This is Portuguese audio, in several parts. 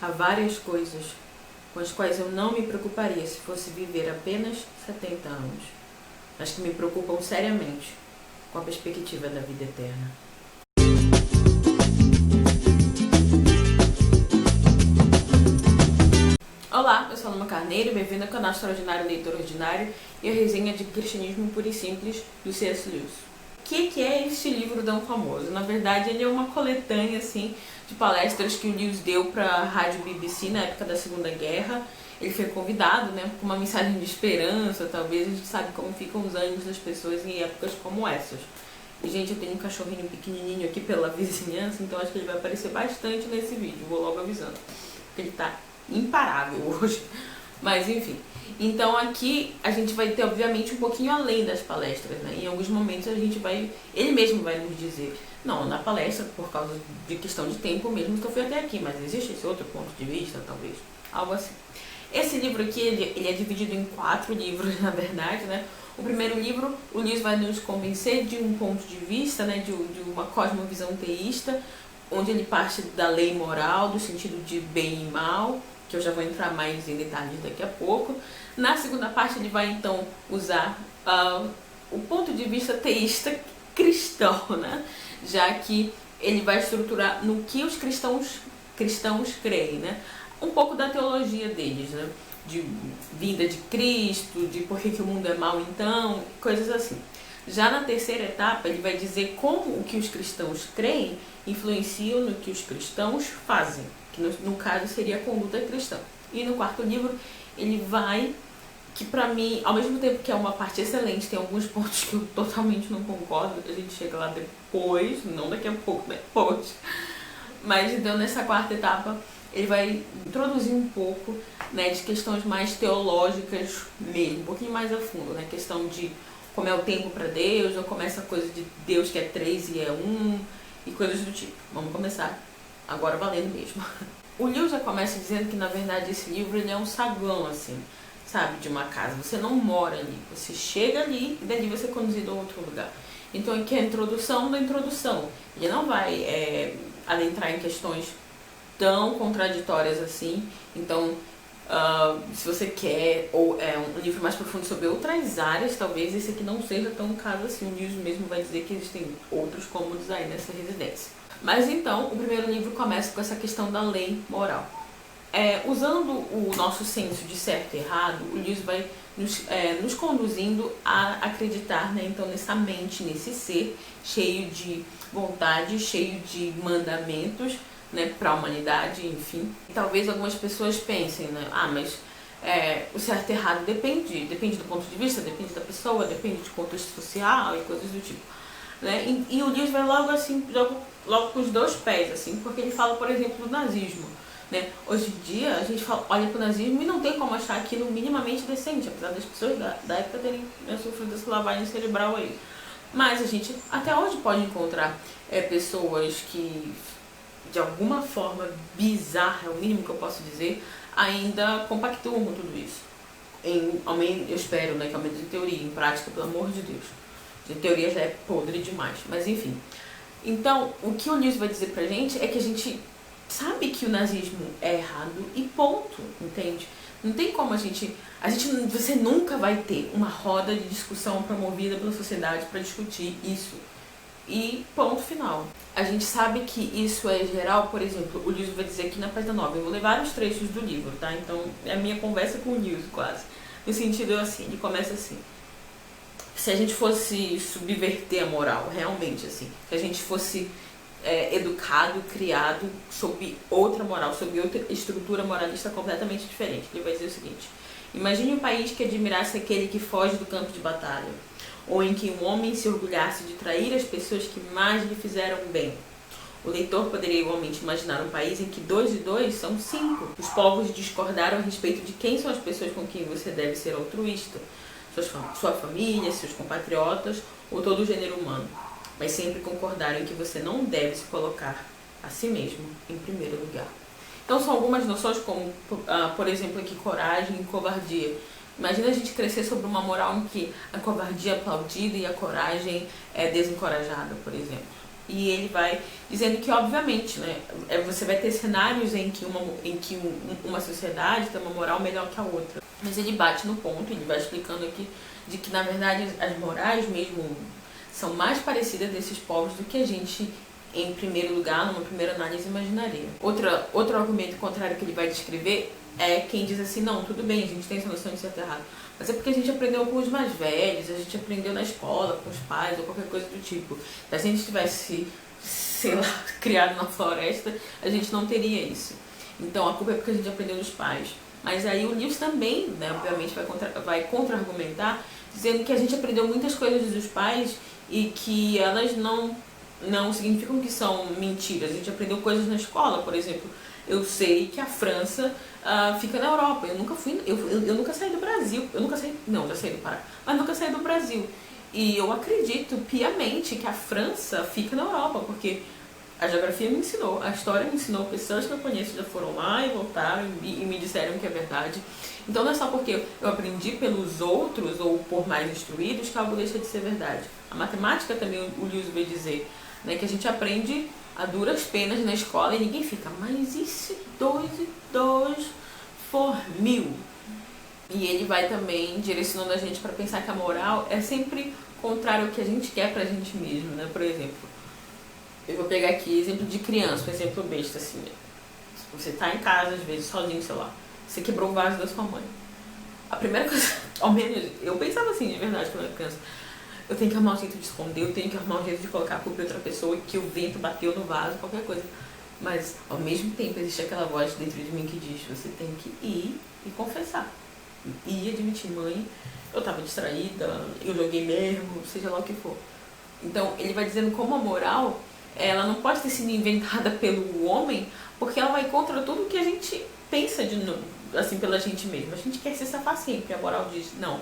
Há várias coisas com as quais eu não me preocuparia se fosse viver apenas 70 anos, mas que me preocupam seriamente com a perspectiva da vida eterna. Olá, eu sou a Luma Carneiro, bem-vindo ao canal Extraordinário Leitor Ordinário e a resenha de Cristianismo Puro e Simples do C.S. Lewis. O que é este livro tão famoso? Na verdade, ele é uma coletânea assim, de palestras que o Lewis deu para a rádio BBC na época da Segunda Guerra. Ele foi convidado, né, com uma mensagem de esperança, talvez. A gente sabe como ficam os ânimos das pessoas em épocas como essas. E, gente, eu tenho um cachorrinho pequenininho aqui pela vizinhança, então acho que ele vai aparecer bastante nesse vídeo, vou logo avisando. Porque ele tá imparável hoje. Mas enfim, então aqui a gente vai ter obviamente um pouquinho além das palestras, né? Em alguns momentos ele mesmo vai nos dizer, não, na palestra, por causa de questão de tempo mesmo que eu fui até aqui, mas existe esse outro ponto de vista, talvez, algo assim. Esse livro aqui, ele é dividido em 4 livros, na verdade, né? O primeiro livro, o Lewis vai nos convencer de um ponto de vista, né, de uma cosmovisão teísta, onde ele parte da lei moral, do sentido de bem e mal, que eu já vou entrar mais em detalhes daqui a pouco. Na segunda parte ele vai então usar o ponto de vista teísta cristão, né? Já que ele vai estruturar no que os cristãos creem, né? Um pouco da teologia deles, né? De vinda de Cristo, de por que o mundo é mau então, coisas assim. Já na terceira etapa ele vai dizer como o que os cristãos creem influenciam no que os cristãos fazem, que no caso seria a conduta cristã. E no quarto livro ele vai, que pra mim, ao mesmo tempo que é uma parte excelente, tem alguns pontos que eu totalmente não concordo, a gente chega lá depois, não daqui a pouco, depois. Mas então nessa quarta etapa ele vai introduzir um pouco, né, de questões mais teológicas mesmo, um pouquinho mais a fundo, né, questão de como é o tempo para Deus, ou como é essa coisa de Deus que é 3 e é 1, e coisas do tipo. Vamos começar agora valendo mesmo. O Lewis já começa dizendo que, na verdade, esse livro ele é um saguão, assim, sabe, de uma casa. Você não mora ali, você chega ali e dali você é conduzido a outro lugar. Então aqui é a introdução da introdução. Ele não vai adentrar em questões tão contraditórias assim. Então, se você quer, ou é um livro mais profundo sobre outras áreas, talvez esse aqui não seja tão caso assim. O Lewis mesmo vai dizer que existem outros cômodos aí nessa residência. Mas então, o primeiro livro começa com essa questão da lei moral. Usando o nosso senso de certo e errado, o Lewis vai nos conduzindo a acreditar, né, então, nessa mente, nesse ser cheio de vontade, cheio de mandamentos, né, para a humanidade, enfim. E talvez algumas pessoas pensem, né, mas o certo e errado depende do ponto de vista, depende da pessoa, depende de contexto social e coisas do tipo. Né? E o Lewis vai logo assim, logo com os 2 pés, assim, porque ele fala, por exemplo, do nazismo. Né? Hoje em dia a gente olha para o nazismo e não tem como achar aquilo minimamente decente, apesar das pessoas da época terem sofrido essa lavagem cerebral aí. Mas a gente até hoje pode encontrar pessoas que, de alguma forma bizarra, é o mínimo que eu posso dizer, ainda compactuam com tudo isso. Eu espero, né, que ao menos em teoria, em prática, pelo amor de Deus. De teoria já é podre demais, mas enfim. Então, o que o Lewis vai dizer pra gente é que a gente sabe que o nazismo é errado e ponto, entende? Não tem como você nunca vai ter uma roda de discussão promovida pela sociedade para discutir isso. E ponto final. A gente sabe que isso é geral, por exemplo, o Lewis vai dizer aqui na página 9, eu vou ler vários trechos do livro, tá? Então, é a minha conversa com o Lewis, quase. No sentido assim, ele começa assim: se a gente fosse subverter a moral, realmente, assim, se a gente fosse educado, criado sob outra moral, sob outra estrutura moralista completamente diferente, ele vai dizer o seguinte: imagine um país que admirasse aquele que foge do campo de batalha, ou em que um homem se orgulhasse de trair as pessoas que mais lhe fizeram bem. O leitor poderia igualmente imaginar um país em que 2 e 2 são 5. Os povos discordaram a respeito de quem são as pessoas com quem você deve ser altruísta, sua família, seus compatriotas ou todo o gênero humano, mas sempre concordaram em que você não deve se colocar a si mesmo em primeiro lugar. Então são algumas noções como, por exemplo, aqui coragem e covardia. Imagina a gente crescer sobre uma moral em que a covardia é aplaudida e a coragem é desencorajada, por exemplo. E ele vai dizendo que, obviamente, né, você vai ter cenários em que uma sociedade tem uma moral melhor que a outra. Mas ele bate no ponto, ele vai explicando aqui, de que, na verdade, as morais mesmo são mais parecidas desses povos do que a gente, em primeiro lugar, numa primeira análise, imaginaria. Outro argumento contrário que ele vai descrever é quem diz assim, não, tudo bem, a gente tem essa noção de certo e errado, mas é porque a gente aprendeu com os mais velhos, a gente aprendeu na escola, com os pais, ou qualquer coisa do tipo. Se a gente tivesse, sei lá, criado na floresta, a gente não teria isso. Então a culpa é porque a gente aprendeu dos pais. Mas aí o Lewis também, né, obviamente, vai contra-argumentar, dizendo que a gente aprendeu muitas coisas dos pais e que elas não significam que são mentiras. A gente aprendeu coisas na escola, por exemplo. Eu sei que a França fica na Europa. Eu nunca saí do Brasil. Já saí do Pará, mas nunca saí do Brasil. E eu acredito piamente que a França fica na Europa, porque a geografia me ensinou, a história me ensinou, pessoas que eu conheço já foram lá e voltaram e me disseram que é verdade. Então não é só porque eu aprendi pelos outros ou por mais instruídos que algo deixa de ser verdade. A matemática também, o Lewis vai dizer, né, que a gente aprende a duras penas na escola e ninguém fica, mas e se 2 e 2 for 1000? E ele vai também direcionando a gente para pensar que a moral é sempre contrário ao que a gente quer pra gente mesmo, né? Por exemplo, eu vou pegar aqui exemplo de criança, um exemplo besta assim. Você tá em casa, às vezes, sozinho, sei lá, você quebrou o vaso da sua mãe. A primeira coisa, ao menos, eu pensava assim, de verdade, quando eu era criança, eu tenho que arrumar um jeito de esconder, eu tenho que arrumar um jeito de colocar a culpa em outra pessoa, que o vento bateu no vaso, qualquer coisa. Mas, ao mesmo tempo, existe aquela voz dentro de mim que diz, você tem que ir e confessar. E admitir, mãe, eu tava distraída, eu joguei mesmo, seja lá o que for. Então, ele vai dizendo como a moral, ela não pode ter sido inventada pelo homem, porque ela vai contra tudo que a gente pensa assim, pela gente mesmo. A gente quer se safar sempre, a moral diz, não,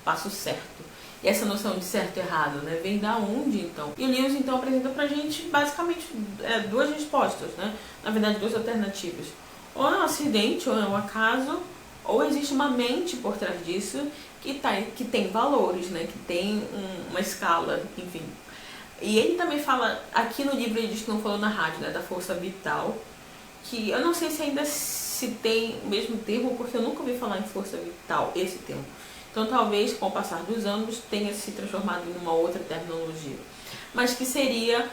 passo certo. E essa noção de certo e errado, né, vem da onde, então? E o Lewis, então, apresenta pra gente, basicamente, duas respostas, né? Na verdade, duas alternativas. Ou é um acidente, ou é um acaso, ou existe uma mente por trás disso que tem valores, né? Que tem uma escala, enfim. E ele também fala, aqui no livro ele diz que não falou na rádio, né, da força vital, que eu não sei se ainda se tem o mesmo termo, porque eu nunca ouvi falar em força vital, esse termo. Então talvez com o passar dos anos tenha se transformado em uma outra terminologia. Mas que seria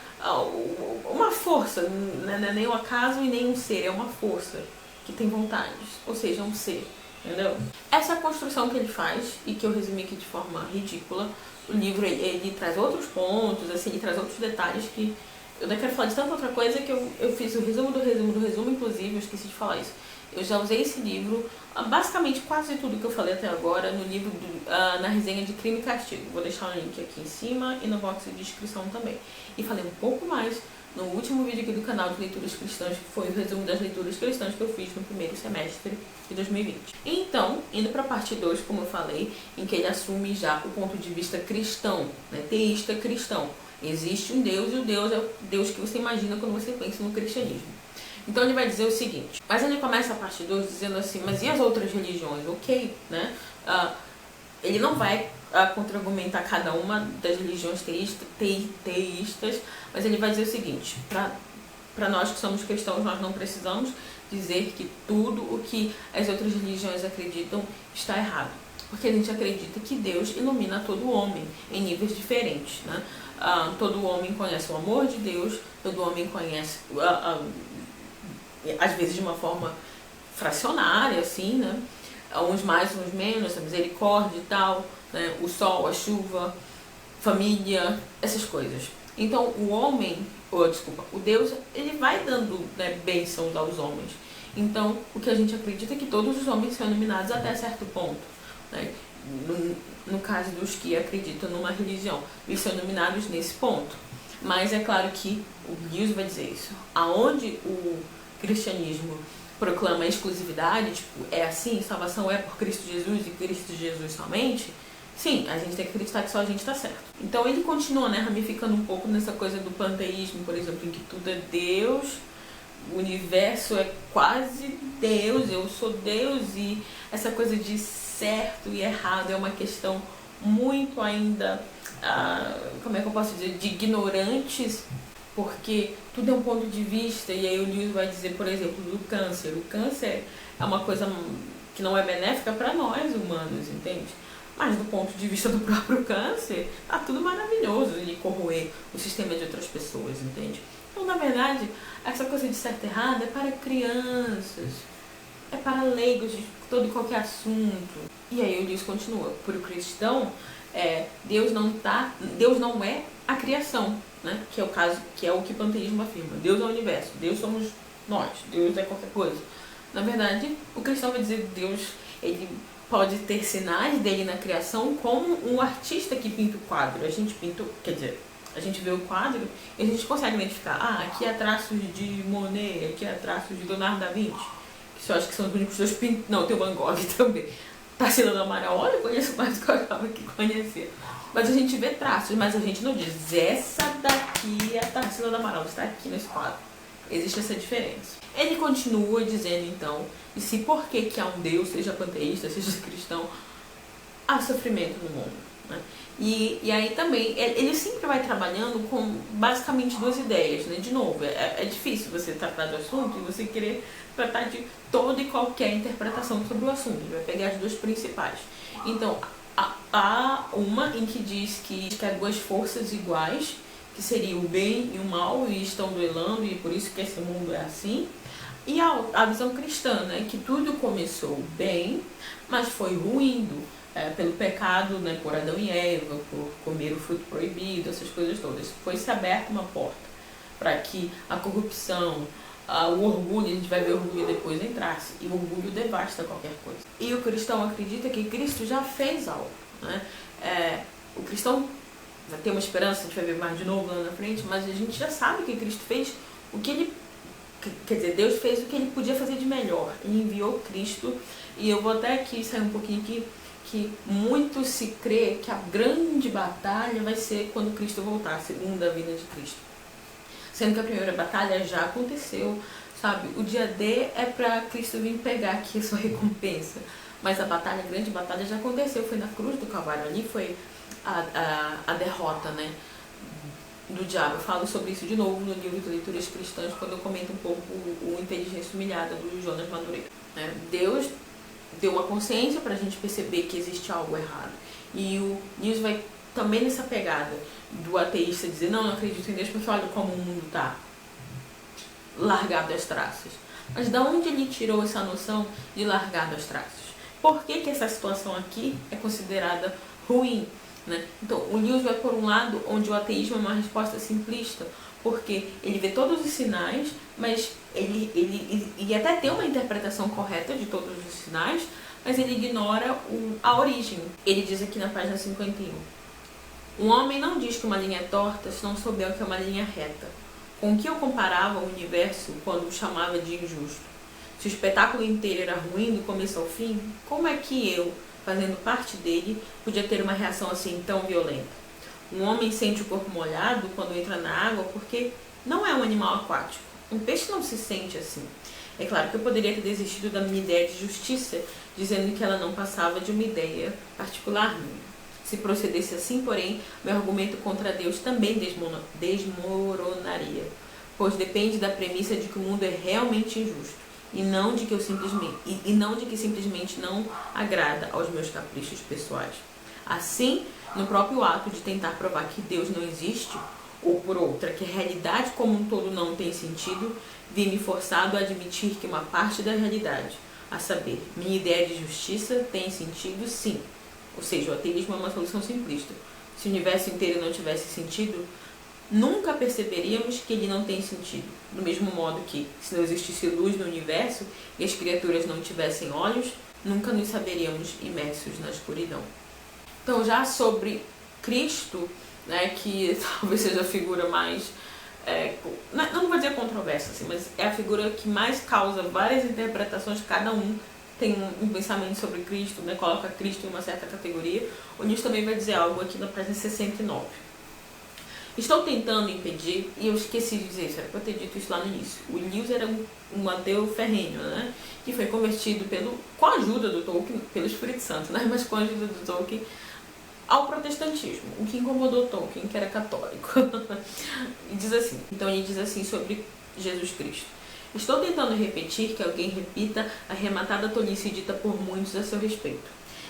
uma força, não é nem um acaso e nem um ser, é uma força que tem vontades, ou seja, um ser, entendeu? Essa é a construção que ele faz e que eu resumi aqui de forma ridícula. O livro ele traz outros pontos, assim, ele traz outros detalhes que eu não quero falar de tanta outra coisa que eu fiz o resumo do resumo do resumo, inclusive, eu esqueci de falar isso. Eu já usei esse livro, basicamente quase tudo que eu falei até agora, no livro na resenha de Crime e Castigo. Vou deixar o link aqui em cima e no box de descrição também. E falei um pouco mais no último vídeo aqui do canal de Leituras Cristãs, que foi o resumo das leituras cristãs que eu fiz no primeiro semestre de 2020. Então, indo para a parte 2, como eu falei, em que ele assume já o ponto de vista cristão, né, teísta cristão. Existe um Deus e o Deus é o Deus que você imagina quando você pensa no cristianismo. Então ele vai dizer o seguinte, mas ele começa a parte 2 dizendo assim, mas e as outras religiões? Ok, né? Ele não vai contra-argumentar cada uma das religiões teístas, mas ele vai dizer o seguinte, para nós que somos cristãos, nós não precisamos dizer que tudo o que as outras religiões acreditam está errado. Porque a gente acredita que Deus ilumina todo homem em níveis diferentes, né? Todo homem conhece o amor de Deus, todo homem conhece, às vezes de uma forma fracionária, assim, né? Uns mais, uns menos, a misericórdia e tal, né? O sol, a chuva, família, essas coisas. Então o Deus, ele vai dando, né, bênçãos aos homens. Então o que a gente acredita é que todos os homens são iluminados até certo ponto, né? No caso dos que acreditam numa religião, eles são iluminados nesse ponto. Mas é claro que o Lewis vai dizer isso. Aonde o cristianismo proclama a exclusividade, tipo, é assim, salvação é por Cristo Jesus e Cristo Jesus somente, sim, a gente tem que acreditar que só a gente está certo. Então ele continua, né, ramificando um pouco nessa coisa do panteísmo, por exemplo, em que tudo é Deus, o universo é quase Deus, eu sou Deus, e essa coisa de certo e errado é uma questão muito ainda, como é que eu posso dizer, de ignorantes porque tudo é um ponto de vista, e aí o Lewis vai dizer, por exemplo, do câncer. O câncer é uma coisa que não é benéfica para nós humanos, entende? Mas do ponto de vista do próprio câncer, tá tudo maravilhoso ele corroer o sistema de outras pessoas, entende? Então, na verdade, essa coisa de certo e errado é para crianças, é para leigos de todo e qualquer assunto. E aí o Lewis continua, para o cristão, Deus não é a criação, né? Que é o caso, que é o que o panteísmo afirma. Deus é o universo, Deus somos nós, Deus é qualquer coisa. Na verdade, o cristão vai dizer que Deus, ele pode ter sinais dele na criação, como um artista que pinta o quadro. A gente pinta, quer dizer, a gente vê o quadro e a gente consegue identificar, aqui é traços de Monet, aqui é traços de Leonardo da Vinci, que eu acho que são os únicos dois pintores. Não, tem o Van Gogh também. Tarsila do Amaral, olha, eu conheço mais do que eu achava que conhecia. Mas a gente vê traços, mas a gente não diz, essa daqui é a Tarsila do Amaral, está aqui nesse quadro. Existe essa diferença. Ele continua dizendo, então, e se por que há um Deus, seja panteísta, seja cristão, há sofrimento no mundo, né? E aí também, ele sempre vai trabalhando com basicamente duas ideias, né? De novo, é difícil você tratar do assunto e você querer tratar de toda e qualquer interpretação sobre o assunto. Ele vai pegar as duas principais. Então, há uma em que diz que há duas forças iguais, que seria o bem e o mal, e estão duelando, e por isso que esse mundo é assim. E a visão cristã, né? Que tudo começou bem, mas foi ruindo pelo pecado, né? Por Adão e Eva, por comer o fruto proibido, essas coisas todas. Foi-se aberta uma porta para que a corrupção, o orgulho, a gente vai ver o orgulho depois entrasse, e o orgulho devasta qualquer coisa. E o cristão acredita que Cristo já fez algo, né? O cristão vai ter uma esperança, a gente vai ver mais de novo lá na frente, mas a gente já sabe que Cristo fez o que ele... Quer dizer, Deus fez o que ele podia fazer de melhor. Ele enviou Cristo, e eu vou até aqui sair um pouquinho aqui, que muito se crê que a grande batalha vai ser quando Cristo voltar, a segunda vinda de Cristo. Sendo que a primeira batalha já aconteceu, sabe? O dia D é para Cristo vir pegar aqui a sua recompensa. Mas a grande batalha já aconteceu, foi na cruz do Calvário. Ali foi a derrota, né, do diabo. Eu falo sobre isso de novo no livro de Leituras Cristãs, quando eu comento um pouco o Inteligência Humilhada, do Jonas Madureira. Deus deu uma consciência para a gente perceber que existe algo errado. E o Lewis vai também nessa pegada do ateísta dizer, não acredito em Deus porque olha como o mundo está largado às traças. Mas de onde ele tirou essa noção de largado às traças? Por que essa situação aqui é considerada ruim, né? Então, o Lewis vai por um lado onde o ateísmo é uma resposta simplista, porque ele vê todos os sinais, mas ele até tem uma interpretação correta de todos os sinais, mas ele ignora a origem. Ele diz aqui na página 51. Um homem não diz que uma linha é torta se não souber o que é uma linha reta. Com que eu comparava o universo quando o chamava de injusto? Se o espetáculo inteiro era ruim do começo ao fim, como é que eu, fazendo parte dele, podia ter uma reação assim tão violenta? Um homem sente o corpo molhado quando entra na água porque não é um animal aquático. Um peixe não se sente assim. É claro que eu poderia ter desistido da minha ideia de justiça, dizendo que ela não passava de uma ideia particular minha. Se procedesse assim, porém, meu argumento contra Deus também desmoronaria, pois depende da premissa de que o mundo é realmente injusto, e não de que simplesmente não agrada aos meus caprichos pessoais. Assim, no próprio ato de tentar provar que Deus não existe, ou por outra, que a realidade como um todo não tem sentido, vi-me forçado a admitir que uma parte da realidade, a saber, minha ideia de justiça, tem sentido sim. Ou seja, o ateísmo é uma solução simplista. Se o universo inteiro não tivesse sentido, nunca perceberíamos que ele não tem sentido. Do mesmo modo que, se não existisse luz no universo e as criaturas não tivessem olhos, nunca nos saberíamos imersos na escuridão. Então, já sobre Cristo, né, que talvez seja a figura mais... não vou dizer controversa, assim, mas é a figura que mais causa várias interpretações, cada um tem um pensamento sobre Cristo, né, coloca Cristo em uma certa categoria. O Lewis também vai dizer algo aqui na página 69. Estou tentando impedir, e eu esqueci de dizer isso, era para eu ter dito isso lá no início. O Lewis era um ateu ferrenho, né, que foi convertido com a ajuda do Tolkien, pelo Espírito Santo, né, mas com a ajuda do Tolkien, ao protestantismo, o que incomodou Tolkien, que era católico. E diz assim, então ele diz assim sobre Jesus Cristo: estou tentando repetir que alguém repita a arrematada tolice dita por muitos a seu respeito.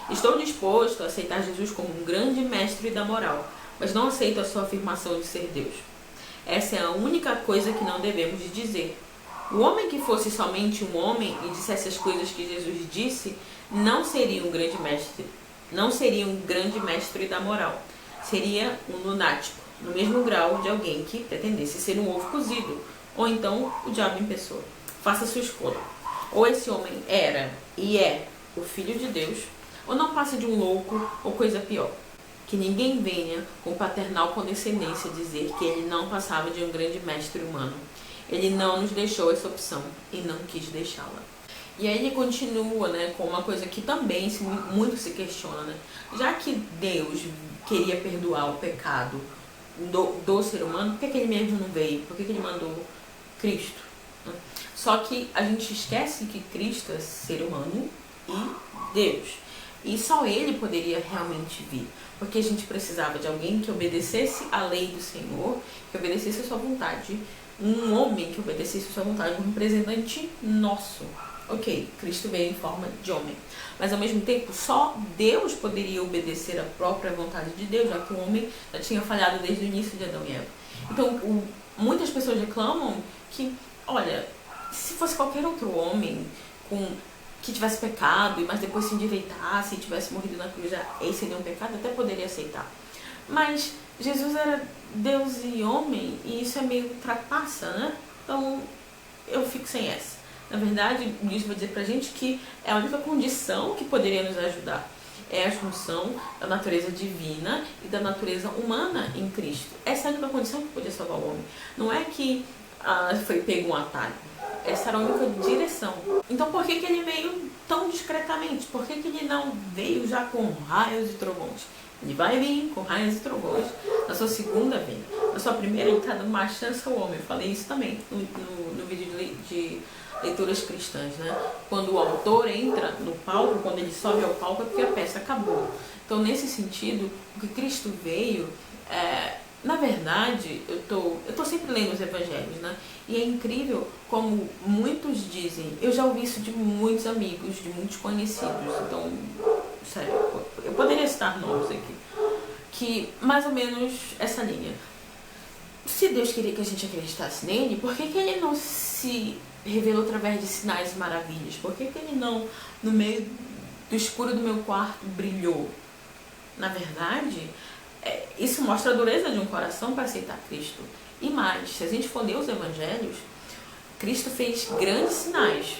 Estou disposto a aceitar Jesus como um grande mestre da moral, mas não aceito a sua afirmação de ser Deus. Essa é a única coisa que não devemos dizer. O homem que fosse somente um homem e dissesse as coisas que Jesus disse, não seria um grande mestre. Não seria um grande mestre da moral. Seria um lunático, no mesmo grau de alguém que pretendesse ser um ovo cozido, ou então o diabo em pessoa. Faça sua escolha. Ou esse homem era e é o Filho de Deus, ou não passa de um louco ou coisa pior. Que ninguém venha com paternal condescendência dizer que ele não passava de um grande mestre humano. Ele não nos deixou essa opção e não quis deixá-la. E aí ele continua, né, com uma coisa que também muito se questiona, né? Já que Deus queria perdoar o pecado do ser humano, por que ele mesmo não veio? Por que ele mandou Cristo? Só que a gente esquece que Cristo é ser humano e Deus. E só ele poderia realmente vir. Porque a gente precisava de alguém que obedecesse a lei do Senhor, que obedecesse a sua vontade. Um homem que obedecesse a sua vontade, um representante nosso. Ok, Cristo veio em forma de homem. Mas ao mesmo tempo, só Deus poderia obedecer a própria vontade de Deus, já que o homem já tinha falhado desde o início de Adão e Eva. Então, muitas pessoas reclamam que, olha, se fosse qualquer outro homem que tivesse pecado, mas depois se endireitasse e tivesse morrido na cruz, esse seria um pecado, até poderia aceitar. Mas Jesus era Deus e homem, e isso é meio trapassa, né? Então, eu fico sem essa. Na verdade, isso vai dizer pra gente que é a única condição que poderia nos ajudar. É a junção da natureza divina e da natureza humana em Cristo. Essa é a única condição que podia salvar o homem. Não é que foi pego um atalho. Essa era a única direção. Então por que ele veio tão discretamente? Por que ele não veio já com raios e trovões? Ele vai vir com raios e trovões na sua segunda vinda. Na sua primeira, ele está dando uma chance ao homem. Eu falei isso também no vídeo de leituras cristãs, né? Quando o autor entra no palco, quando ele sobe ao palco, é porque a peça acabou. Então, nesse sentido, o que Cristo veio, na verdade, eu tô sempre lendo os evangelhos, né? E é incrível como muitos dizem, eu já ouvi isso de muitos amigos, de muitos conhecidos, então, sério, eu poderia citar nomes aqui, que mais ou menos essa linha. Se Deus queria que a gente acreditasse nele, por que ele não se revelou através de sinais e maravilhas? Por que ele não, no meio do escuro do meu quarto, brilhou? Na verdade, isso mostra a dureza de um coração para aceitar Cristo. E mais, se a gente for ler os evangelhos, Cristo fez grandes sinais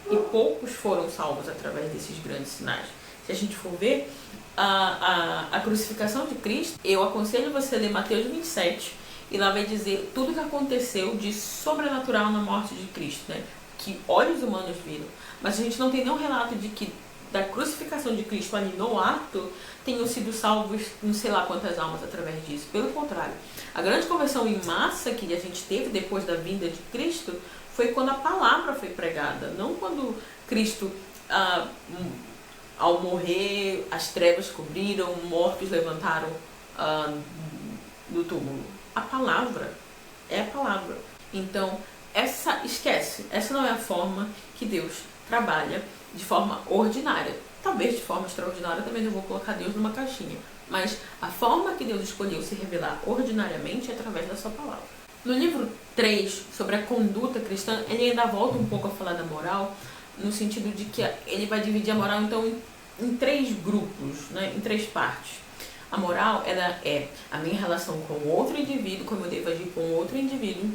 e poucos foram salvos através desses grandes sinais. Se a gente for ver a crucificação de Cristo, eu aconselho você a ler Mateus 27, e lá vai dizer tudo o que aconteceu de sobrenatural na morte de Cristo, né? Que olhos humanos viram. Mas a gente não tem nenhum relato de que da crucificação de Cristo ali no ato tenham sido salvos não sei lá quantas almas através disso. Pelo contrário, a grande conversão em massa que a gente teve depois da vinda de Cristo foi quando a palavra foi pregada, não quando Cristo, ao morrer, as trevas cobriram, mortos levantaram do túmulo. A palavra é a palavra. Então, esquece, essa não é a forma que Deus trabalha de forma ordinária. Talvez de forma extraordinária, também não vou colocar Deus numa caixinha. Mas a forma que Deus escolheu se revelar ordinariamente é através da sua palavra. No livro 3, sobre a conduta cristã, ele ainda volta um pouco a falar da moral, no sentido de que ele vai dividir a moral então em 3 grupos, né, em 3 partes. A moral, ela é a minha relação com outro indivíduo, como eu devo agir com outro indivíduo.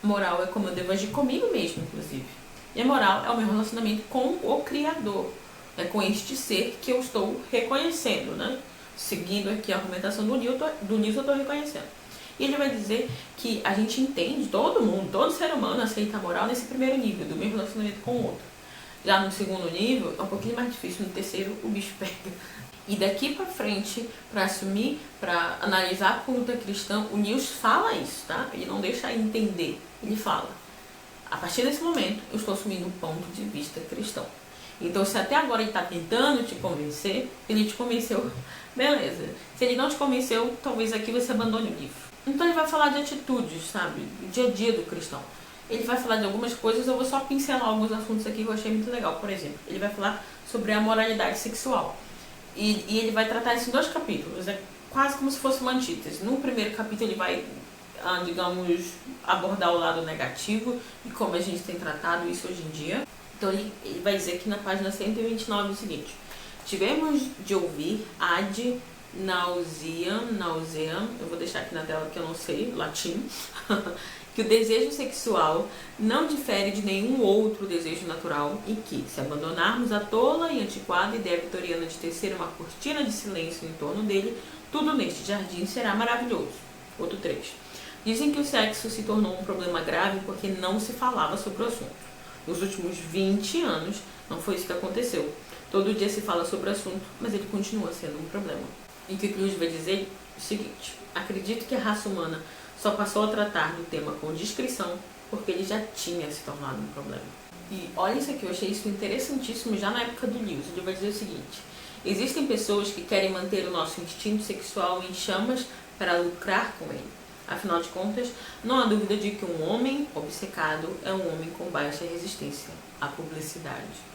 A moral é como eu devo agir comigo mesmo, inclusive. E a moral é o meu relacionamento com o Criador, né, com este ser que eu estou reconhecendo, né? Seguindo aqui a argumentação do Newton, eu estou reconhecendo. E ele vai dizer que a gente entende, todo mundo, todo ser humano aceita a moral nesse primeiro nível, do meu relacionamento com o outro. Já no segundo nível, é um pouquinho mais difícil, no terceiro o bicho pega. E daqui pra frente, para assumir, para analisar a conduta cristã, o Niels fala isso, tá? Ele não deixa entender, ele fala. A partir desse momento, eu estou assumindo um ponto de vista cristão. Então, se até agora ele está tentando te convencer, ele te convenceu, beleza. Se ele não te convenceu, talvez aqui você abandone o livro. Então ele vai falar de atitudes, sabe? Do dia a dia do cristão. Ele vai falar de algumas coisas, eu vou só pincelar alguns assuntos aqui que eu achei muito legal. Por exemplo, ele vai falar sobre a moralidade sexual. E ele vai tratar isso em 2 capítulos. É quase como se fosse uma antítese. No primeiro capítulo ele vai, digamos, abordar o lado negativo e como a gente tem tratado isso hoje em dia. Então ele vai dizer aqui na página 129 o seguinte: tivemos de ouvir ad nauseam, eu vou deixar aqui na tela que eu não sei, latim, que o desejo sexual não difere de nenhum outro desejo natural e que, se abandonarmos a tola e antiquada ideia vitoriana de tecer uma cortina de silêncio em torno dele, tudo neste jardim será maravilhoso. Outro trecho. Dizem que o sexo se tornou um problema grave porque não se falava sobre o assunto. Nos últimos 20 anos, não foi isso que aconteceu. Todo dia se fala sobre o assunto, mas ele continua sendo um problema. E o que Lewis vai dizer é o seguinte: acredito que a raça humana só passou a tratar do tema com discrição porque ele já tinha se tornado um problema. E olha isso aqui, eu achei isso interessantíssimo já na época do Lewis. Ele vai dizer o seguinte: existem pessoas que querem manter o nosso instinto sexual em chamas para lucrar com ele. Afinal de contas, não há dúvida de que um homem obcecado é um homem com baixa resistência à publicidade.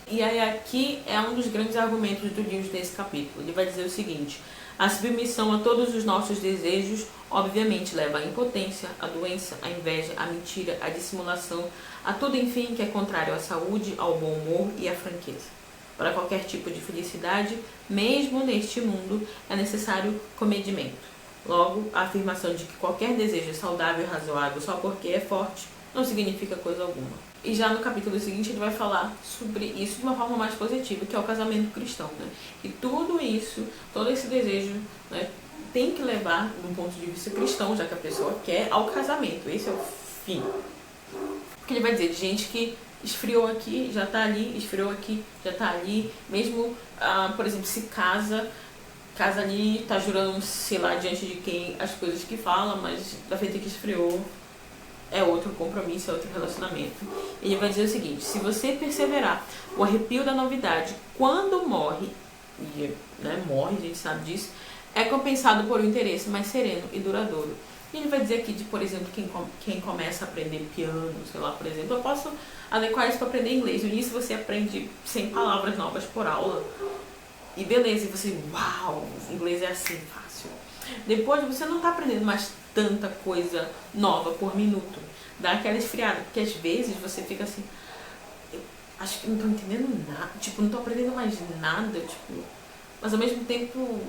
E aí aqui é um dos grandes argumentos do Lewis nesse capítulo. Ele vai dizer o seguinte: a submissão a todos os nossos desejos obviamente leva à impotência, à doença, à inveja, à mentira, à dissimulação, a tudo enfim que é contrário à saúde, ao bom humor e à franqueza. Para qualquer tipo de felicidade, mesmo neste mundo, é necessário comedimento. Logo, a afirmação de que qualquer desejo é saudável e razoável só porque é forte não significa coisa alguma. E já no capítulo seguinte ele vai falar sobre isso de uma forma mais positiva, que é o casamento cristão, né? E tudo isso, todo esse desejo, né, tem que levar, do ponto de vista cristão, já que a pessoa quer, ao casamento. Esse é o fim. Porque ele vai dizer de gente que esfriou aqui, já está ali, esfriou aqui, já está ali. Mesmo, por exemplo, se casa ali, está jurando, sei lá, diante de quem as coisas que fala, mas da feita que esfriou, é outro compromisso, é outro relacionamento. Ele vai dizer o seguinte: se você perseverar, o arrepio da novidade, quando morre, e né, morre, a gente sabe disso, é compensado por um interesse mais sereno e duradouro. E ele vai dizer aqui de, por exemplo, quem começa a aprender piano, sei lá, por exemplo, eu posso adequar isso para aprender inglês. No início você aprende 100 palavras novas por aula, e beleza, e você, uau, inglês é assim, fácil. Depois você não está aprendendo mais tanta coisa nova por minuto. Dá aquela esfriada, porque às vezes você fica assim, eu acho que não estou entendendo nada, tipo, não estou aprendendo mais nada, tipo, mas ao mesmo tempo,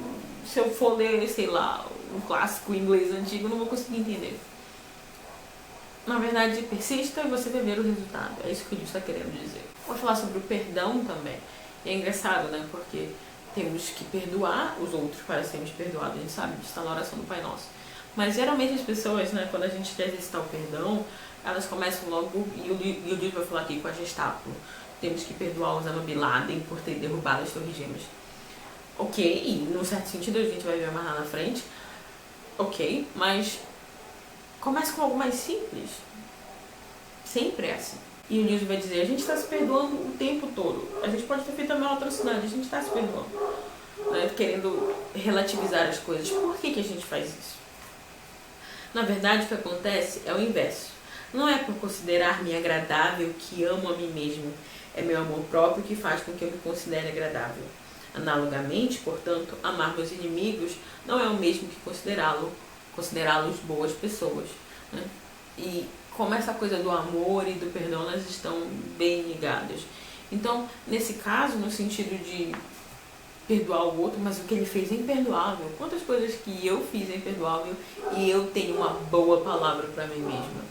se eu for ler, sei lá, um clássico inglês antigo, eu não vou conseguir entender. Na verdade, persista e você vai ver o resultado. É isso que o livro está querendo dizer. Vou falar sobre o perdão também. E é engraçado, né? Porque temos que perdoar os outros para sermos perdoados. A gente sabe disso, está na oração do Pai Nosso. Mas geralmente as pessoas, né, quando a gente quer exercitar o perdão, elas começam logo, e o livro vai falar aqui com a Gestapo, temos que perdoar Osama Bin Laden por ter derrubado as Torres Gêmeas. Ok, e num certo sentido a gente vai ver mais lá na frente. Ok, mas comece com algo mais simples. Sempre é assim. E o Nilson vai dizer, a gente está se perdoando o tempo todo. A gente pode ter feito a maior atrocidade, a gente está se perdoando. Né? Querendo relativizar as coisas. Por que a gente faz isso? Na verdade, o que acontece é o inverso. Não é por considerar-me agradável que amo a mim mesmo. É meu amor próprio que faz com que eu me considere agradável. Analogamente, portanto, amar meus inimigos não é o mesmo que considerá-los boas pessoas. Né? E como essa coisa do amor e do perdão, elas estão bem ligadas. Então, nesse caso, no sentido de perdoar o outro, mas o que ele fez é imperdoável. Quantas coisas que eu fiz é imperdoável e eu tenho uma boa palavra para mim mesma.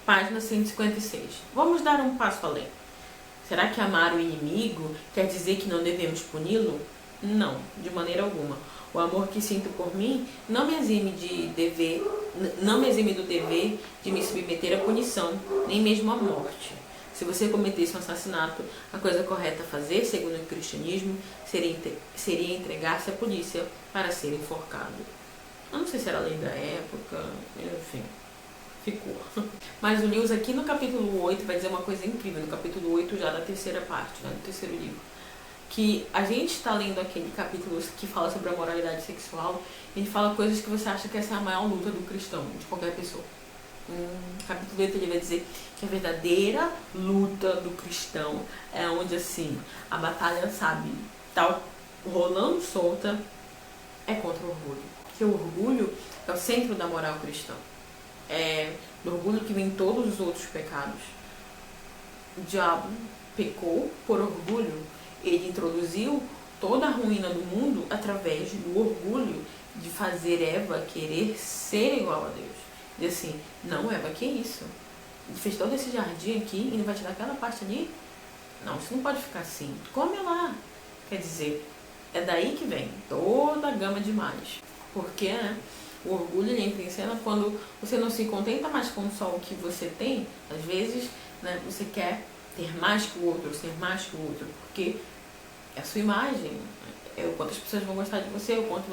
Página 156. Vamos dar um passo além. Será que amar o inimigo quer dizer que não devemos puni-lo? Não, de maneira alguma. O amor que sinto por mim não me exime do dever de me submeter à punição, nem mesmo à morte. Se você cometesse um assassinato, a coisa correta a fazer, segundo o cristianismo, seria entregar-se à polícia para ser enforcado. Eu não sei se era a lei da época, enfim. ficou. Mas o Lewis aqui no capítulo 8 vai dizer uma coisa incrível, no capítulo 8 já da terceira parte, né, do terceiro livro. Que a gente está lendo aquele capítulo que fala sobre a moralidade sexual, e ele fala coisas que você acha que essa é a maior luta do cristão, de qualquer pessoa. Capítulo 8 ele vai dizer que a verdadeira luta do cristão é onde assim, a batalha, sabe, tá rolando solta, é contra o orgulho. Porque o orgulho é o centro da moral cristã. É do orgulho que vem todos os outros pecados. O diabo pecou por orgulho. Ele introduziu toda a ruína do mundo através do orgulho de fazer Eva querer ser igual a Deus. E assim, não, Eva, que isso? Ele fez todo esse jardim aqui e não vai tirar aquela parte ali? Não, isso não pode ficar assim. Come lá. Quer dizer, é daí que vem toda a gama de males. Porque, né, o orgulho ele entra em cena quando você não se contenta mais com só o que você tem. Às vezes, né, você quer ter mais que o outro, ser mais que o outro, porque é a sua imagem, é o quanto as pessoas vão gostar de você, o quanto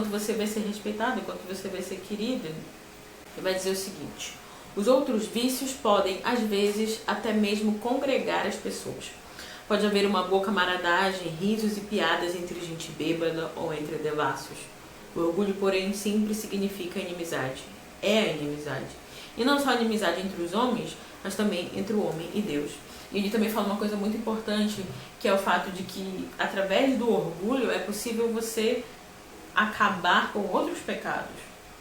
você vai ser respeitado, o quanto você vai ser querido. Ele vai dizer o seguinte: os outros vícios podem, às vezes, até mesmo congregar as pessoas. Pode haver uma boa camaradagem, risos e piadas entre gente bêbada ou entre devassos. O orgulho, porém, sempre significa inimizade. É a inimizade. E não só a inimizade entre os homens, mas também entre o homem e Deus. E ele também fala uma coisa muito importante, que é o fato de que, através do orgulho, é possível você acabar com outros pecados.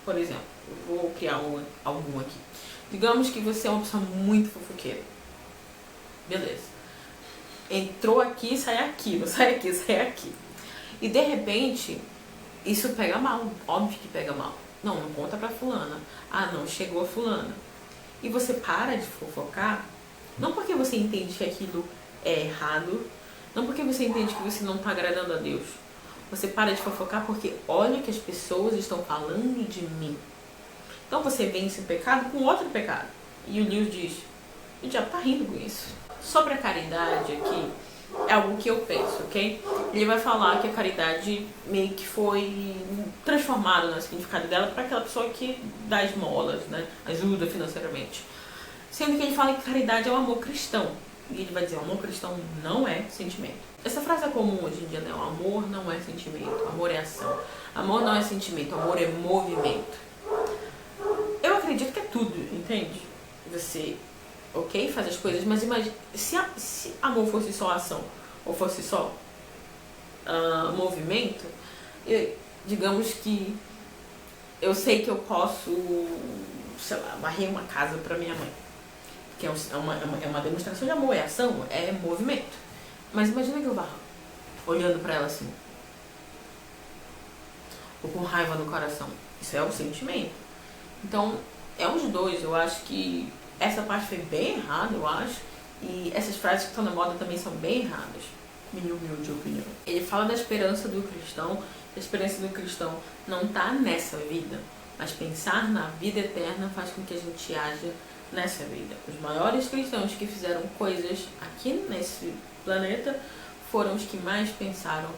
Por exemplo, eu vou criar algum aqui. Digamos que você é uma pessoa muito fofoqueira. Beleza. Entrou aqui, sai aqui, não sai aqui, sai aqui. E de repente, isso pega mal. Óbvio que pega mal. Não conta pra fulana. Ah, não, chegou a fulana. E você para de fofocar, não porque você entende que aquilo é errado, não porque você entende que você não está agradando a Deus. Você para de fofocar porque olha o que as pessoas estão falando de mim. Então você vence o pecado com outro pecado. E o Lewis diz, o diabo tá rindo com isso. Sobre a caridade aqui, é algo que eu penso, ok? Ele vai falar que a caridade meio que foi transformada no significado dela para aquela pessoa que dá esmolas, né? Ajuda financeiramente. Sendo que ele fala que caridade é o amor cristão. E ele vai dizer, o amor cristão não é sentimento. Essa frase é comum hoje em dia, né? O amor não é sentimento, amor é ação. Amor não é sentimento, amor é movimento. Eu acredito que é tudo, entende? Você, ok, faz as coisas, mas imagine, se amor fosse só ação, ou fosse só movimento, digamos que eu sei que eu posso, sei lá, varrer uma casa para minha mãe. Que é uma demonstração de amor, é ação, é movimento. Mas imagina que eu vá olhando pra ela assim, ou com raiva no coração. Isso é um sentimento. Então, é uns dois. Eu acho que essa parte foi bem errada, eu acho. E essas frases que estão na moda também são bem erradas. Minha humilde opinião. Ele fala da esperança do cristão. A esperança do cristão não tá nessa vida, mas pensar na vida eterna faz com que a gente haja nessa vida. Os maiores cristãos que fizeram coisas aqui nesse planeta foram os que mais pensaram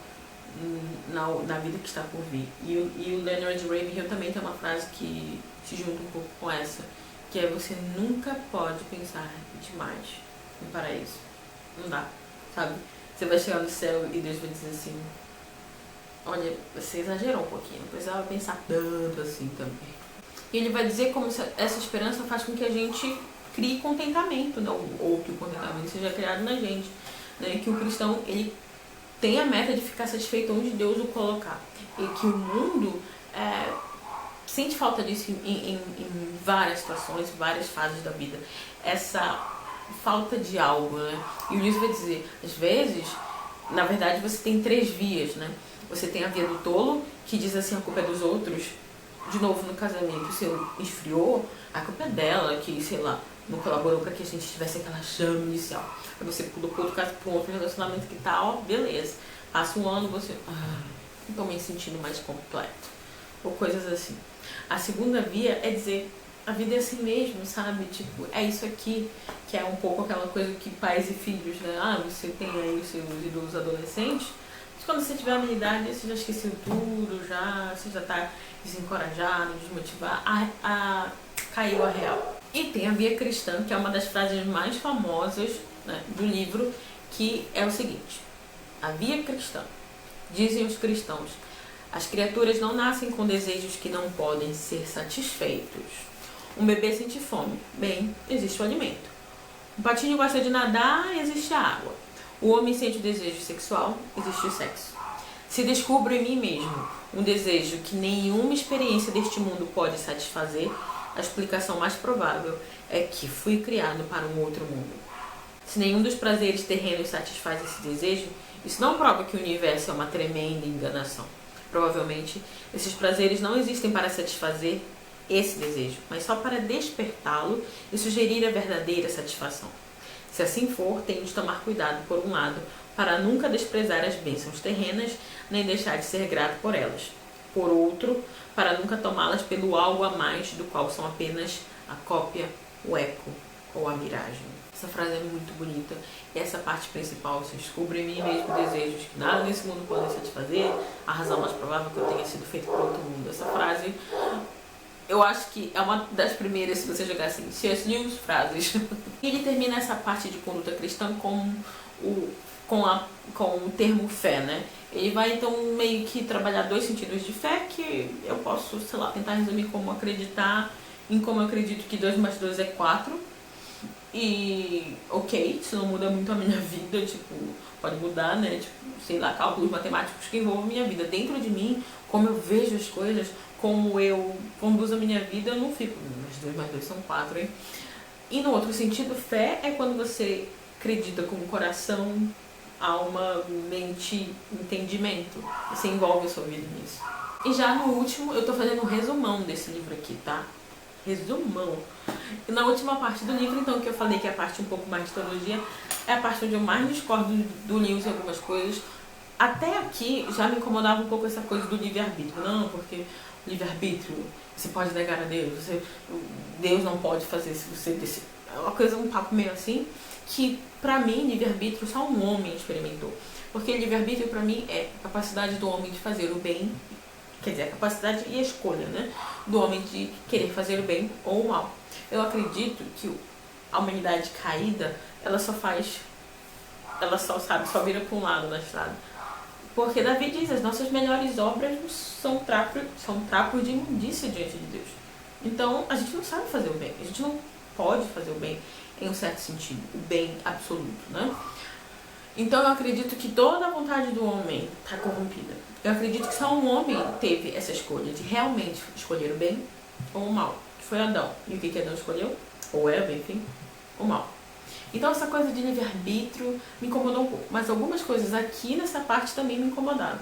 na vida que está por vir. E o Leonard Ravenhill também tem uma frase que se junta um pouco com essa, que é: você nunca pode pensar demais no paraíso. Não dá, sabe? Você vai chegar no céu e Deus vai dizer assim: olha, você exagerou um pouquinho, não precisava pensar tanto assim também. E ele vai dizer como essa esperança faz com que a gente crie contentamento, né? Ou que o contentamento seja criado na gente, né? Que o cristão, ele tem a meta de ficar satisfeito onde Deus o colocar. E que o mundo sente falta disso em várias situações, várias fases da vida. Essa falta de algo, né? E o Lewis vai dizer, às vezes, na verdade, você tem 3 vias, né? Você tem a via do tolo, que diz assim, a culpa é dos outros. De novo, no casamento, se esfriou, a culpa é dela, que, sei lá, não colaborou para que a gente tivesse aquela chama inicial. Aí você pulou para um outro relacionamento que tá, ó, beleza. Passa um ano, você não tô me sentindo mais completo. Ou coisas assim. A segunda via é dizer, a vida é assim mesmo, sabe? Tipo, é isso aqui, que é um pouco aquela coisa que pais e filhos, né? Ah, você tem aí os seus ídolos adolescentes, mas quando você tiver a minha idade, você já esqueceu tudo, você já tá desencorajado, desmotivado. A caiu a real. E tem a via cristã, que é uma das frases mais famosas, né, do livro, que é o seguinte: a via cristã. Dizem os cristãos: as criaturas não nascem com desejos que não podem ser satisfeitos. Um bebê sente fome. Bem, existe o alimento. Um patinho gosta de nadar, existe a água. O homem sente o desejo sexual, existe o sexo. Se descubro em mim mesmo um desejo que nenhuma experiência deste mundo pode satisfazer, a explicação mais provável é que fui criado para um outro mundo. Se nenhum dos prazeres terrenos satisfaz esse desejo, isso não prova que o universo é uma tremenda enganação. Provavelmente, esses prazeres não existem para satisfazer esse desejo, mas só para despertá-lo e sugerir a verdadeira satisfação. Se assim for, tenho de tomar cuidado, por um lado, para nunca desprezar as bênçãos terrenas, nem deixar de ser grato por elas. Por outro, para nunca tomá-las pelo algo a mais, do qual são apenas a cópia, o eco ou a miragem. Essa frase é muito bonita. E essa parte principal: se descubro em mim mesmo desejos que nada nesse mundo podem satisfazer, a razão mais provável é que eu tenha sido feito por outro mundo. Essa frase, eu acho que é uma das primeiras, se você jogar assim, C.S. Lewis frases. Ele termina essa parte de conduta cristã com o termo fé, né? Ele vai então meio que trabalhar dois sentidos de fé, que eu posso, sei lá, tentar resumir como acreditar em como eu acredito que 2 mais 2 é 4. E ok, isso não muda muito a minha vida, tipo, pode mudar, né? Tipo, sei lá, cálculos matemáticos que envolvam a minha vida. Dentro de mim, como eu vejo as coisas, como eu conduzo a minha vida, eu não fico, mas 2 mais 2 são 4, hein? E no outro sentido, fé é quando você acredita com o coração, alma, mente, entendimento. Você envolve a sua vida nisso. E já no último, eu tô fazendo um resumão desse livro aqui, tá? Resumão. E na última parte do livro, então, que eu falei que é a parte um pouco mais de teologia, é a parte onde eu mais discordo do Lewis em algumas coisas. Até aqui já me incomodava um pouco essa coisa do livre-arbítrio. Não, porque o livre-arbítrio, você pode negar a Deus, Deus não pode fazer se você decidir. É uma coisa, um papo meio assim, que pra mim, livre-arbítrio só um homem experimentou. Porque livre-arbítrio pra mim é a capacidade do homem de fazer o bem, quer dizer, a capacidade e a escolha, né, do homem de querer fazer o bem ou o mal. Eu acredito que a humanidade caída, ela só vira para um lado na estrada. Porque Davi diz: as nossas melhores obras são trapos de imundícia diante de Deus. Então, a gente não sabe fazer o bem, a gente não pode fazer o bem em um certo sentido, o bem absoluto, né? Então eu acredito que toda a vontade do homem está corrompida. Eu acredito que só um homem teve essa escolha de realmente escolher o bem ou o mal, que foi Adão. E o que Adão escolheu? Ou Eva, enfim, o mal. Então essa coisa de livre-arbítrio me incomodou um pouco. Mas algumas coisas aqui nessa parte também me incomodaram.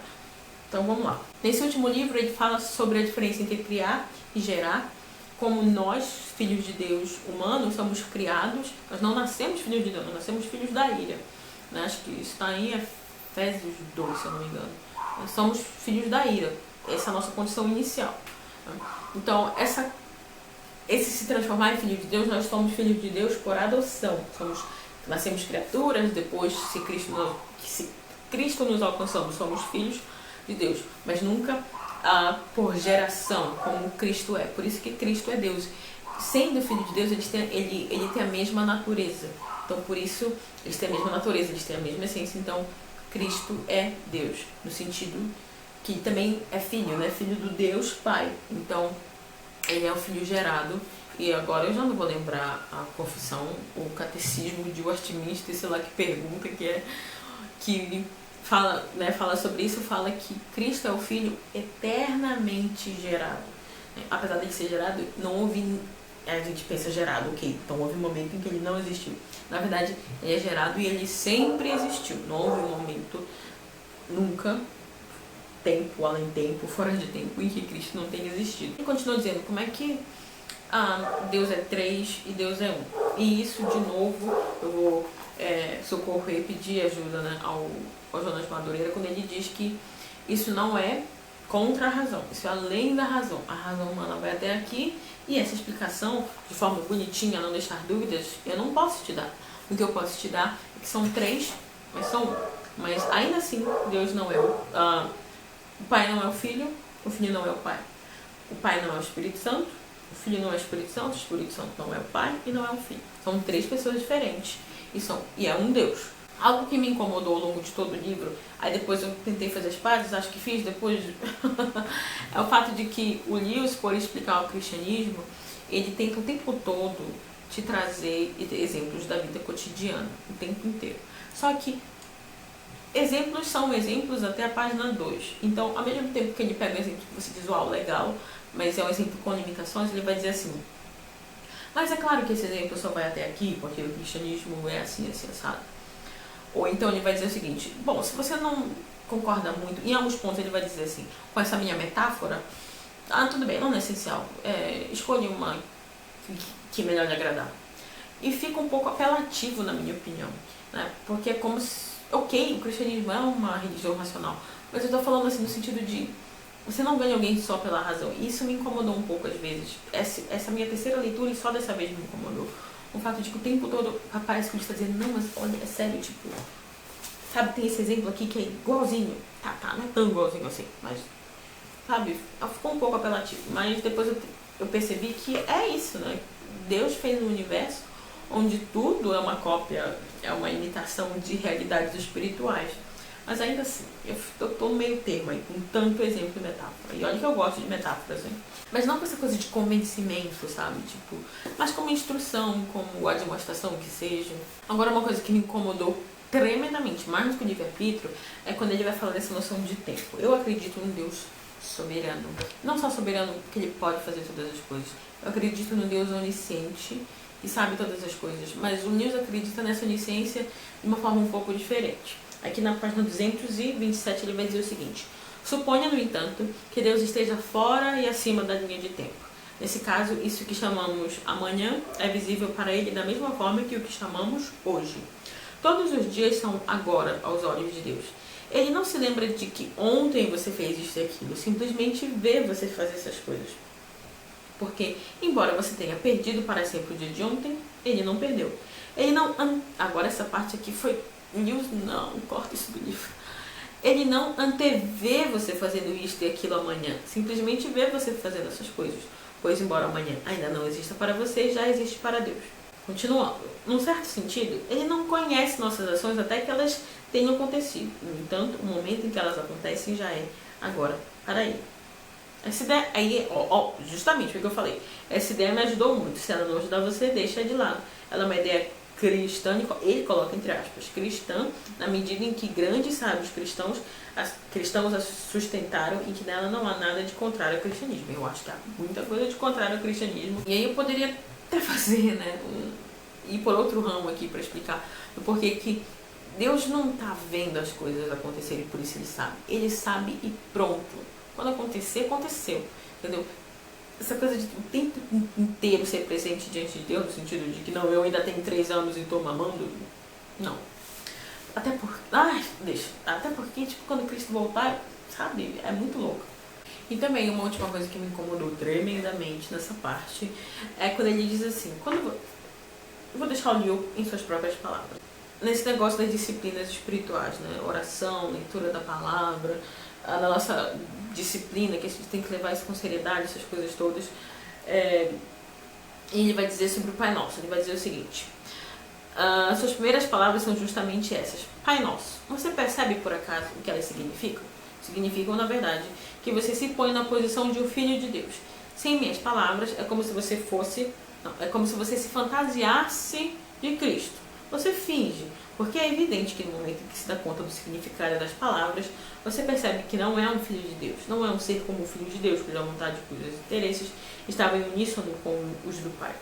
Então vamos lá. Nesse último livro ele fala sobre a diferença entre criar e gerar. Como nós, filhos de Deus humanos, somos criados. Nós não nascemos filhos de Deus, nós nascemos filhos da ira. Acho que isso está em Efésios 2, se eu não me engano. Nós somos filhos da ira. Essa é a nossa condição inicial. Então, esse se transformar em filho de Deus, nós somos filhos de Deus por adoção. Nascemos criaturas, depois, se Cristo nos alcançamos, somos filhos de Deus. Mas nunca por geração, como Cristo é. Por isso que Cristo é Deus. Sendo filho de Deus, ele tem a mesma natureza. Então, por isso, eles têm a mesma natureza, eles têm a mesma essência. Então, Cristo é Deus, no sentido que também é filho, né? Filho do Deus Pai. Então, ele é o filho gerado. E agora eu já não vou lembrar a confissão, o catecismo de Westminster, sei lá que pergunta que fala sobre isso, fala que Cristo é o filho eternamente gerado. Apesar de ele ser gerado, não houve... A gente pensa gerado, ok, então houve um momento em que ele não existiu. Na verdade, ele é gerado e ele sempre existiu. Não houve um momento, nunca, tempo, além tempo, fora de tempo, em que Cristo não tenha existido. Ele continua dizendo como é que Deus é 3 e Deus é 1. E isso, de novo, eu vou socorrer e pedir ajuda, né, ao Jonas Madureira, quando ele diz que isso não é contra a razão, isso é além da razão. A razão humana vai até aqui e essa explicação, de forma bonitinha, não deixar dúvidas, eu não posso te dar. O que eu posso te dar é que são 3, mas são 1. Mas ainda assim, Deus não é o Pai não é o Filho não é o Pai. O Pai não é o Espírito Santo O Filho não é o Espírito Santo não é o Pai e não é o Filho. São 3 pessoas diferentes e é um Deus. Algo que me incomodou ao longo de todo o livro, aí depois eu tentei fazer as pazes, acho que fiz depois, é o fato de que o Lewis, por explicar o cristianismo, ele tenta o tempo todo te trazer exemplos da vida cotidiana, o tempo inteiro. Só que exemplos são exemplos até a página 2. Então, ao mesmo tempo que ele pega um exemplo que você diz, uau, legal, mas é um exemplo com limitações, ele vai dizer assim, mas é claro que esse exemplo só vai até aqui, porque o cristianismo é assim, assim, assado. Ou então ele vai dizer o seguinte, bom, se você não concorda muito, em alguns pontos ele vai dizer assim, com essa minha metáfora, tudo bem, não é essencial, escolhe uma que melhor lhe agradar. E fica um pouco apelativo, na minha opinião, né? Porque é como se, ok, o cristianismo é uma religião racional, mas eu tô falando assim no sentido de, você não ganha alguém só pela razão. Isso me incomodou um pouco às vezes. Essa minha terceira leitura e só dessa vez me incomodou. O fato de que o tempo todo parece que ele está dizendo, não, mas olha, é sério, tipo, sabe, tem esse exemplo aqui que é igualzinho. Tá, não é tão igualzinho assim, mas, sabe, ficou um pouco apelativo. Mas depois eu percebi que é isso, né? Deus fez um universo onde tudo é uma cópia, é uma imitação de realidades espirituais. Mas ainda assim, eu tô no meio termo aí, com tanto exemplo e metáfora. E olha que eu gosto de metáforas, hein? Mas não com essa coisa de convencimento, sabe? Tipo, mas como instrução, como a demonstração que seja. Agora, uma coisa que me incomodou tremendamente, mais do que o livre-arbítrio, é quando ele vai falar dessa noção de tempo. Eu acredito num Deus soberano. Não só soberano porque ele pode fazer todas as coisas. Eu acredito num Deus onisciente e sabe todas as coisas. Mas o Lewis acredita nessa onisciência de uma forma um pouco diferente. Aqui na página 227 ele vai dizer o seguinte: suponha, no entanto, que Deus esteja fora e acima da linha de tempo. Nesse caso, isso que chamamos amanhã é visível para ele da mesma forma que o que chamamos hoje. Todos os dias são agora aos olhos de Deus. Ele não se lembra de que ontem você fez isso e aquilo, simplesmente vê você fazer essas coisas. Porque, embora você tenha perdido para sempre o dia de ontem, ele não perdeu. Ele não... Agora essa parte aqui foi... Lewis, não, corta isso do livro. Ele não antevê você fazendo isto e aquilo amanhã. Simplesmente vê você fazendo essas coisas. Pois, embora amanhã ainda não exista para você, já existe para Deus. Continuando. Num certo sentido, ele não conhece nossas ações até que elas tenham acontecido. No entanto, o momento em que elas acontecem já é agora para ele. Essa ideia aí, justamente o que eu falei. Essa ideia me ajudou muito. Se ela não ajudar você, deixa de lado. Ela é uma ideia cristã, ele coloca entre aspas, cristã, na medida em que grandes sábios cristãos a sustentaram e que nela não há nada de contrário ao cristianismo. Eu acho que há muita coisa de contrário ao cristianismo. E aí eu poderia até fazer, né, ir por outro ramo aqui para explicar o porquê que Deus não está vendo as coisas acontecerem, por isso ele sabe. Ele sabe e pronto. Quando acontecer, aconteceu. Entendeu? Essa coisa de o tempo inteiro ser presente diante de Deus, no sentido de que não, eu ainda tenho 3 anos e estou mamando. Não. Até porque, tipo, quando Cristo voltar, sabe, é muito louco. E também uma última coisa que me incomodou tremendamente nessa parte é quando ele diz assim, eu vou deixar o Liu em suas próprias palavras. Nesse negócio das disciplinas espirituais, né? Oração, leitura da palavra, na nossa disciplina, que a gente tem que levar isso com seriedade, essas coisas todas. E ele vai dizer sobre o Pai Nosso, ele vai dizer o seguinte: as suas primeiras palavras são justamente essas. Pai Nosso. Você percebe por acaso o que elas significam? Significam, na verdade, que você se põe na posição de um filho de Deus. Sem minhas palavras, é como se você se fantasiasse de Cristo. Você finge, porque é evidente que no momento em que se dá conta do significado das palavras, você percebe que não é um filho de Deus, não é um ser como o filho de Deus, cuja vontade e cujos interesses estavam em uníssono com os do Pai.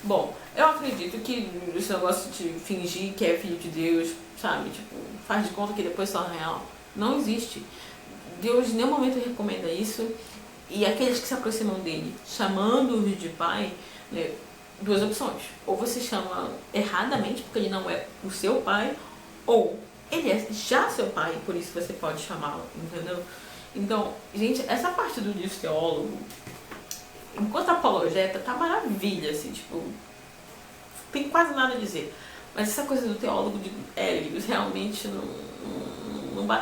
Bom, eu acredito que esse negócio de fingir que é filho de Deus, sabe, tipo, faz de conta que depois só é real, não existe. Deus em nenhum momento recomenda isso, e aqueles que se aproximam dele, chamando-os de Pai, né, 2 opções. Ou você chama erradamente, porque ele não é o seu pai, ou ele é já seu pai, por isso você pode chamá-lo, entendeu? Então, gente, essa parte do livro teólogo, enquanto apologeta, tá maravilha, assim, tipo, tem quase nada a dizer. Mas essa coisa do teólogo de Helios realmente não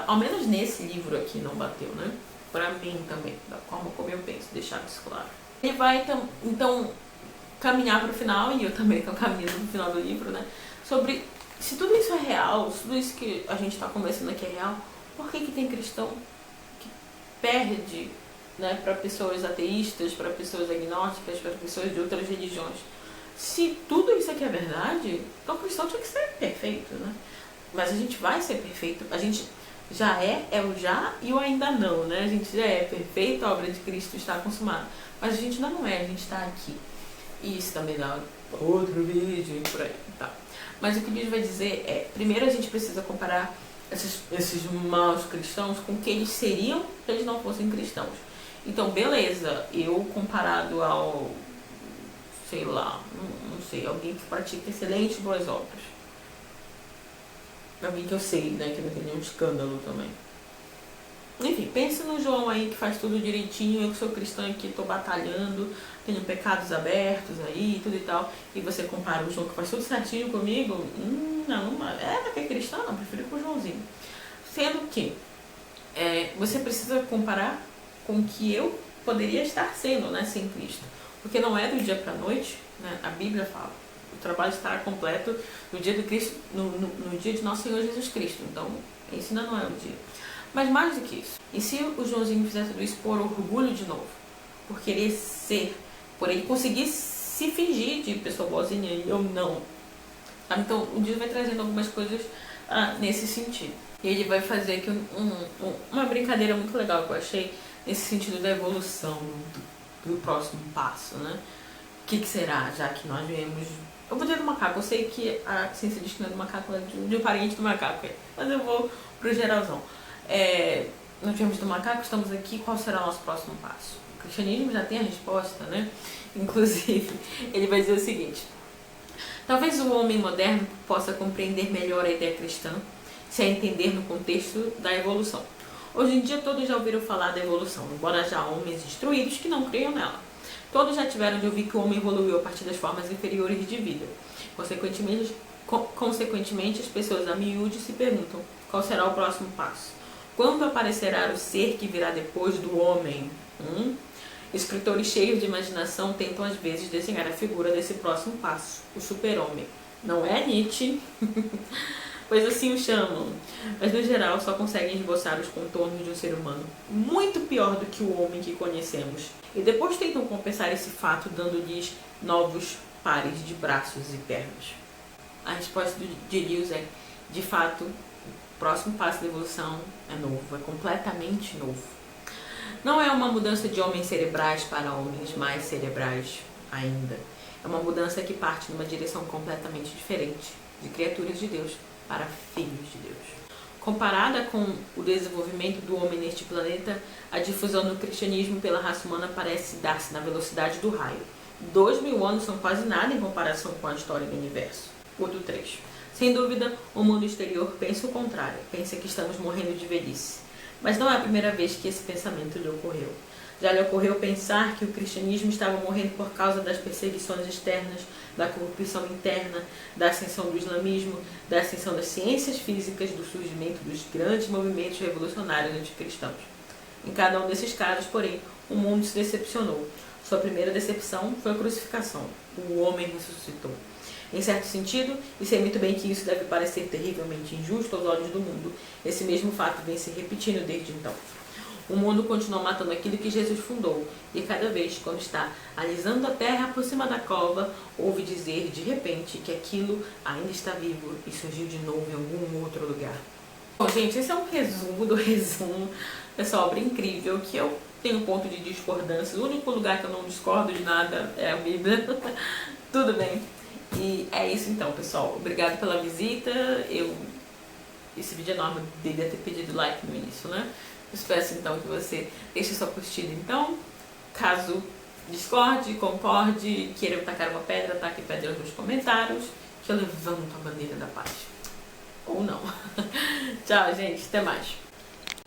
ao menos nesse livro aqui não bateu, né? Pra mim também, da forma como eu penso, deixar isso claro. Ele vai, então, caminhar para o final, e eu também estou caminhando para o final do livro, né? Sobre se tudo isso é real, se tudo isso que a gente está conversando aqui é real, por que tem cristão que perde, né, para pessoas ateístas, para pessoas agnósticas, para pessoas de outras religiões? Se tudo isso aqui é verdade, então o cristão tinha que ser perfeito, né? Mas a gente vai ser perfeito, a gente já é o já e o ainda não, né? A gente já é perfeito, a obra de Cristo está consumada, mas a gente ainda não é, a gente está aqui. E isso também dá outro vídeo por aí, tá? Mas o que o vídeo vai dizer é, primeiro a gente precisa comparar esses maus cristãos com o que eles seriam se eles não fossem cristãos. Então, beleza, eu comparado ao, sei lá, não sei, alguém que pratica excelentes boas obras. Alguém que eu sei, né, que não tem nenhum escândalo também. Enfim, pense no João aí que faz tudo direitinho, eu que sou cristã aqui, tô batalhando, tenho pecados abertos aí, tudo e tal, e você compara o João que faz tudo certinho comigo, não, que é cristã, não, prefiro com o Joãozinho. Sendo que você precisa comparar com o que eu poderia estar sendo, né, sem Cristo. Porque não é do dia pra noite, né, a Bíblia fala, o trabalho estará completo no dia do Cristo, no dia de nosso Senhor Jesus Cristo, então esse ainda não é o dia. Mas mais do que isso, e se o Joãozinho fizer tudo isso por orgulho de novo, por querer ser, por ele conseguir se fingir de pessoa boazinha e eu não. Então o dia vai trazendo algumas coisas nesse sentido. E ele vai fazer aqui uma brincadeira muito legal que eu achei nesse sentido da evolução, do próximo passo, né? O que será, já que nós vemos... Eu vou dizer do macaco, eu sei que a ciência diz que não é do macaco, é de um parente do macaco, mas eu vou pro geralzão. Nós viemos do macaco, estamos aqui, qual será o nosso próximo passo? O cristianismo já tem a resposta, né? Inclusive, ele vai dizer o seguinte: talvez o homem moderno possa compreender melhor a ideia cristã se a entender no contexto da evolução. Hoje em dia todos já ouviram falar da evolução, embora já homens instruídos que não creiam nela. Todos já tiveram de ouvir que o homem evoluiu a partir das formas inferiores de vida. Consequentemente, as pessoas a miúde se perguntam qual será o próximo passo. Quando aparecerá o ser que virá depois do homem? Escritores cheios de imaginação tentam às vezes desenhar a figura desse próximo passo, o super-homem. Não é Nietzsche, pois assim o chamam, mas no geral só conseguem esboçar os contornos de um ser humano muito pior do que o homem que conhecemos. E depois tentam compensar esse fato dando-lhes novos pares de braços e pernas. A resposta de Lewis é, de fato, o próximo passo da evolução é novo, é completamente novo. Não é uma mudança de homens cerebrais para homens mais cerebrais ainda. É uma mudança que parte numa direção completamente diferente, de criaturas de Deus para filhos de Deus. Comparada com o desenvolvimento do homem neste planeta, a difusão do cristianismo pela raça humana parece dar-se na velocidade do raio. 2000 anos são quase nada em comparação com a história do universo. Ponto 3. Sem dúvida, o mundo exterior pensa o contrário, pensa que estamos morrendo de velhice. Mas não é a primeira vez que esse pensamento lhe ocorreu. Já lhe ocorreu pensar que o cristianismo estava morrendo por causa das perseguições externas, da corrupção interna, da ascensão do islamismo, da ascensão das ciências físicas, do surgimento dos grandes movimentos revolucionários anticristãos. Em cada um desses casos, porém, o mundo se decepcionou. Sua primeira decepção foi a crucificação. O homem ressuscitou. Em certo sentido, e sei muito bem que isso deve parecer terrivelmente injusto aos olhos do mundo, esse mesmo fato vem se repetindo desde então. O mundo continua matando aquilo que Jesus fundou, e cada vez, quando está alisando a terra por cima da cova, ouve dizer de repente que aquilo ainda está vivo e surgiu de novo em algum outro lugar. Bom, gente, esse é um resumo do resumo dessa obra incrível, que eu tenho ponto de discordância. O único lugar que eu não discordo de nada é a Bíblia. Tudo bem. E é isso então, pessoal. Obrigado pela visita. Esse vídeo é enorme, devia ter pedido like no início, né? Espero então que você deixe sua curtida. Então, caso discorde, concorde, queira tacar uma pedra, taque pedra nos comentários, que eu levanto a bandeira da paz. Ou não. Tchau, gente. Até mais.